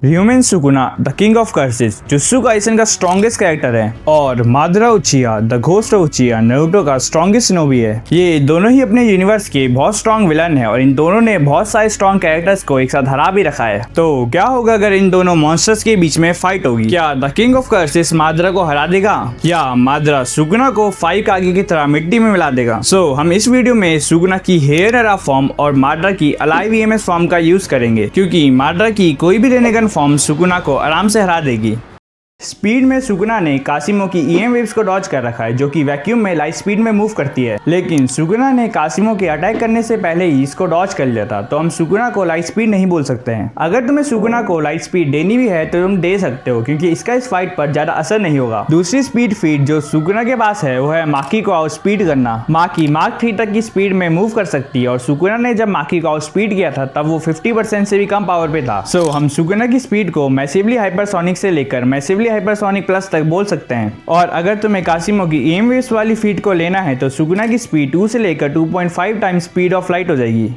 Human Sukuna the king of curses Jujutsu Kaisen का strongest character है और Madara Uchiha the ghost of Uchiha Naruto का strongest shinobi है। ये दोनों ही अपने यूनिवर्स के बहुत स्ट्रॉन्ग विलन है और इन दोनों ने बहुत सारे स्ट्रॉन्ग कैरेक्टर्स को एक साथ हरा भी रखा है। तो क्या होगा अगर इन दोनों मॉन्स्टर्स के बीच में फाइट होगी? क्या द किंग ऑफ कर्सेस मादरा को हरा देगा या मादरा सुकुना को 5 कागे की तरह मिट्टी में मिला देगा? हम इस वीडियो में सुकुना की हेयर एरा फॉर्म और मादरा की अलाइव ईएमएस फॉर्म का यूज करेंगे, क्योंकि मादरा की कोई भी रेनेगन फॉर्म सुकुना को आराम से हरा देगी। स्पीड में सुकुना ने कासिमो की ईएम वेव्स को डॉज कर रखा है, जो कि वैक्यूम में लाइट स्पीड में मूव करती है, लेकिन सुकुना ने कासिमो के अटैक करने से पहले ही इसको डॉज कर लिया था। तो हम सुकुना को लाइट स्पीड नहीं बोल सकते हैं। अगर तुम्हें सुकुना को लाइट स्पीड देनी भी है तो तुम दे सकते हो, क्योंकि इसका इस फाइट पर ज्यादा असर नहीं होगा। दूसरी स्पीड फीड जो सुकुना के पास है वो है माकी को आउट स्पीड करना। माकी मार्क 3 तक की स्पीड में मूव कर सकती है और सुकुना ने जब माकी को आउट स्पीड किया था तब वो 50% से भी कम पावर पे था। हम सुकुना की स्पीड को मैसिवली हाइपरसोनिक से लेकर मैसिवली हाइपरसोनिक प्लस तक बोल सकते हैं। और अगर तुम्हें कासिमो की ईएम वेव्स वाली फीड को लेना है तो सुकुना की स्पीड 2 से लेकर 2.5 टाइम्स स्पीड ऑफ लाइट हो जाएगी।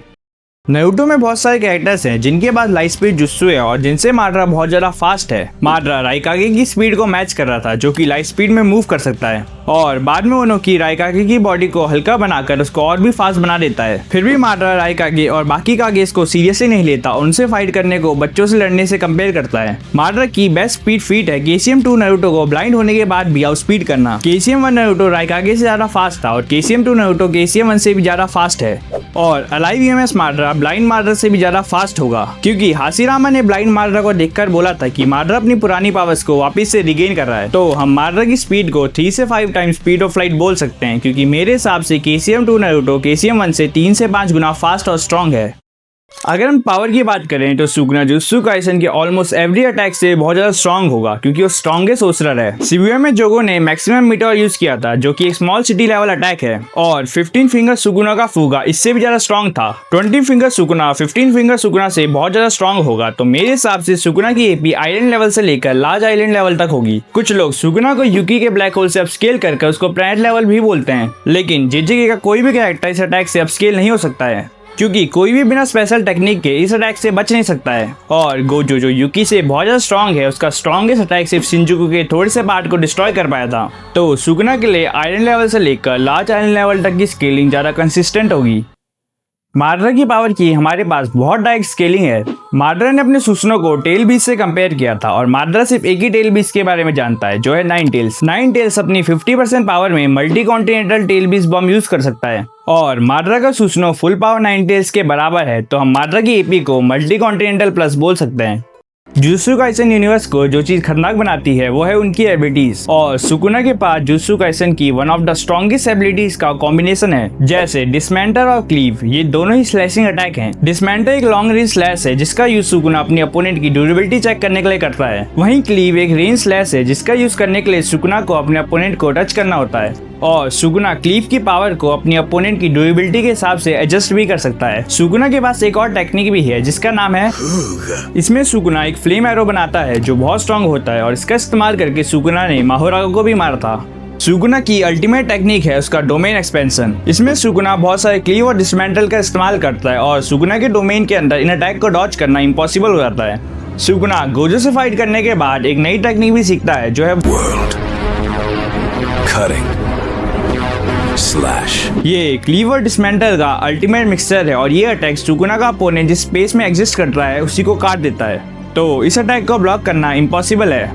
नारुतो में बहुत सारे कैरेक्टर्स हैं जिनके पास लाइट स्पीड जुत्सु है और जिनसे मादरा बहुत ज्यादा फास्ट है। मादरा राइकागे की स्पीड को मैच कर रहा था, जो कि लाइट स्पीड में मूव कर सकता है, और बाद में उनकी राइकागे की बॉडी को हल्का बनाकर उसको और भी फास्ट बना देता है। फिर भी मादरा राइकागे और बाकी कागेस को सीरियसली नहीं लेता, उनसे फाइट करने को बच्चों से लड़ने से कंपेयर करता है। मादरा की बेस्ट स्पीड फीट है KCM2 नारुतो को ब्लाइंड होने के बाद भी आउट स्पीड करना। KCM1 नारुतो राइकागे से ज्यादा फास्ट था और KCM2 नारुतो KCM1 से भी ज्यादा फास्ट है, और अलाइव ईएमएस मादरा ब्लाइंड मादरा से भी ज्यादा फास्ट होगा, क्योंकि हाशिरामा ने ब्लाइंड मादरा को देखकर बोला था कि मादरा अपनी पुरानी पावर्स को वापस से रिगेन कर रहा है। तो हम मादरा की स्पीड को 3 से 5 टाइम्स स्पीड ऑफ लाइट बोल सकते हैं, क्योंकि मेरे हिसाब से KCM2 नारुतो KCM1 से 3 से 5 गुना फास्ट और स्ट्रॉन्ग है। अगर हम पावर की बात करें तो सुकुना जुत्सु काइसेन के ऑलमोस्ट एवरी अटैक से बहुत ज्यादा स्ट्रॉन्ग होगा, क्योंकि वो स्ट्रॉन्गेस्ट सोर्सरर है। शिबुया में जोगो ने मैक्सिमम मीटर यूज किया था, जो कि एक स्मॉल सिटी लेवल अटैक है, और 15 फिंगर सुकुना का फूगा इससे भी ज्यादा स्ट्रॉन्ग था। 20 फिंगर सुकुना 15 फिंगर सुकुना से बहुत ज्यादा स्ट्रॉन्ग होगा। तो मेरे हिसाब से सुकुना की एपी आइलैंड लेवल से लेकर लार्ज आइलैंड लेवल तक होगी। कुछ लोग सुकुना को यूकी के ब्लैक होल से अपस्केल करके उसको प्लैनेट लेवल भी बोलते हैं, लेकिन JJK का कोई भी कैरेक्टर इस अटैक से अपस्केल नहीं हो सकता है, क्योंकि कोई भी बिना स्पेशल टेक्निक के इस अटैक से बच नहीं सकता है। और गोजो जो यूकी से बहुत ज्यादा स्ट्रॉन्ग है, उसका स्ट्रॉन्गेस्ट अटैक सिर्फ शिंजुकू के थोड़े से पार्ट को डिस्ट्रॉय कर पाया था। तो सुकुना के लिए आयरन लेवल से लेकर लार्ज आयरन लेवल तक की स्केलिंग ज्यादा कंसिस्टेंट होगी। मादरा की पावर की हमारे पास बहुत डायरेक्ट स्केलिंग है। मादरा ने अपने सुसनो को टेल बीस्ट से कंपेयर किया था, और मादरा सिर्फ एक ही टेल बीस्ट के बारे में जानता है, जो है 9 टेल्स। 9 टेल्स अपनी 50% पावर में मल्टी कॉन्टिनेंटल टेल बीस्ट बम यूज कर सकता है, और मादरा का सुसनो फुल पावर 9 टेल्स के बराबर है। तो हम मादरा की एपी को मल्टी कॉन्टिनेंटल प्लस बोल सकते हैं। जुत्सु काइसेन यूनिवर्स को जो चीज खतरनाक बनाती है वो है उनकी एबिलिटीज, और सुकुना के पास जुत्सु काइसेन की one of the strongest abilities का कॉम्बिनेशन है, जैसे डिसमेंटर और क्लीव। ये दोनों ही स्लैशिंग अटैक हैं। डिसमेंटर एक लॉन्ग रेंज स्लैश है जिसका यूज सुकुना अपनी अपोनेंट की ड्यूरेबिलिटी चेक करने के लिए करता है। वहीं क्लीव एक रेंज स्लैश है जिसका यूज करने के लिए सुकुना को अपने अपोनेंट को टच करना होता है, और सुकुना क्लीव की पावर को अपनी अपोनेंट की ड्यूरेबिलिटी के हिसाब से एडजस्ट भी कर सकता है। सुकुना के पास एक और टेक्निक भी है जिसका नाम है इसमें सुकुना एक फ्लेम एरो बनाता है जो बहुत स्ट्रॉन्ग होता है, और इसका इस्तेमाल करके सुकुना ने माहोरागा को भी मारा था। सुकुना की अल्टीमेट टेक्निक है उसका डोमेन एक्सपेंशन। इसमें सुकुना बहुत सारे क्लीव और डिसमेंटल का इस्तेमाल करता है, और सुकुना के डोमेन के अंदर इन अटैक को डॉज करना इम्पॉसिबल हो जाता है। सुकुना गोजो से फाइट करने के बाद एक नई टेक्निक भी सीखता है, जो है ये क्लीवर डिसमेंटल का अल्टीमेट मिक्सचर है, और ये अटैक सुकुना का अपोनेंट जिस स्पेस में एग्जिस्ट कर रहा है उसी को काट देता है। तो इस अटैक को ब्लॉक करना इम्पॉसिबल है।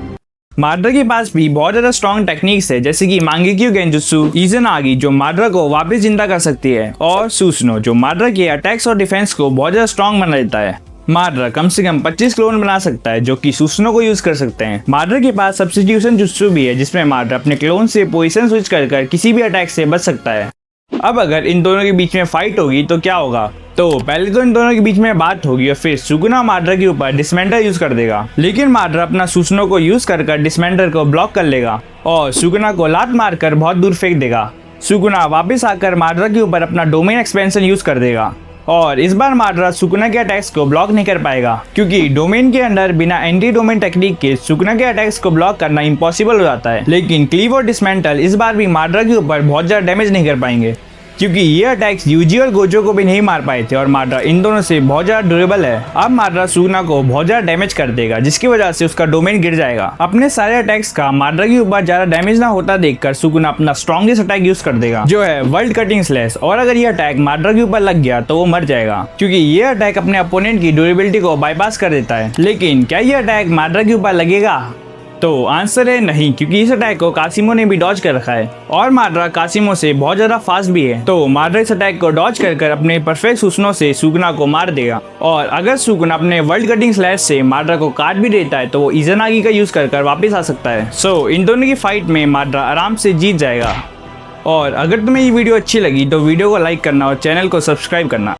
मादरा के पास भी बहुत ज्यादा स्ट्रॉन्ग टेक्निक्स है, जैसे कि मांगेक्यू गेंजुत्सु, इज़नागी जो मादरा को वापस जिंदा कर सकती है, और सुसनो जो मादरा के अटैक्स और डिफेंस को बहुत ज्यादा स्ट्रॉन्ग बना देता है। मादरा कम से कम 25 क्लोन बना सकता है, जो कि सुसनो को यूज कर सकते हैं। मादरा के पास सब्स्टिट्यूशन जुत्सु भी है, जिसमें मादरा अपने क्लोन से पोजीशन स्विच कर किसी भी अटैक से बच सकता है। अब अगर इन दोनों के बीच में फाइट होगी तो क्या होगा? तो पहले तो इन दोनों के बीच में बात होगी और फिर सुकुना मादरा के ऊपर डिसमेंटर यूज कर देगा, लेकिन मादरा अपना सुसनो को यूज कर डिसमेंटर को ब्लॉक कर लेगा और सुकुना को लात मारकर बहुत दूर फेंक देगा। सुकुना वापस आकर मादरा के ऊपर अपना डोमेन एक्सपेंशन यूज कर देगा, और इस बार मादरा सुकुना के अटैक्स को ब्लॉक नहीं कर पाएगा, क्योंकि डोमेन के अंदर बिना एंटी डोमेन टेक्निक के सुकुना के अटैक्स को ब्लॉक करना इम्पॉसिबल हो जाता है। लेकिन क्लीव और डिसमेंटल इस बार भी मादरा के ऊपर बहुत ज्यादा डैमेज नहीं कर पाएंगे। क्योंकि ये अटैक्स यूजी और गोजो को भी नहीं मार पाए थे और माड्रा इन दोनों से बहुत ज्यादा ड्यूरेबल है। अब माड्रा सुगुना को बहुत ज्यादा डैमेज कर देगा, जिसकी वजह से उसका डोमेन गिर जाएगा। अपने सारे अटैक्स का माड्रा के ऊपर ज्यादा डैमेज ना होता देखकर सुगुना अपना स्ट्रॉन्गेस्ट अटैक यूज कर देगा, जो है वर्ल्ड कटिंग स्लैश। और अगर ये अटैक माड्रा के ऊपर लग गया तो वो मर जाएगा, क्योंकि ये अटैक अपने अपोनेंट की ड्यूरेबिलिटी को बाईपास कर देता है। लेकिन क्या ये अटैक माड्रा के ऊपर लगेगा? तो आंसर है नहीं, क्योंकि इस अटैक को कासिमो ने भी डॉज कर रखा है और माड्रा कासिमो से बहुत ज्यादा फास्ट भी है। तो माड्रा इस अटैक को डॉज कर अपने परफेक्ट सूचनों से सुगुना को मार देगा। और अगर सुगुना अपने वर्ल्ड कटिंग स्लैश से माड्रा को काट भी देता है तो वो इज़नागी का यूज कर वापस आ सकता है। सो इन दोनों की फाइट में माड्रा आराम से जीत जाएगा। और अगर तुम्हें ये वीडियो अच्छी लगी तो वीडियो को लाइक करना और चैनल को सब्सक्राइब करना।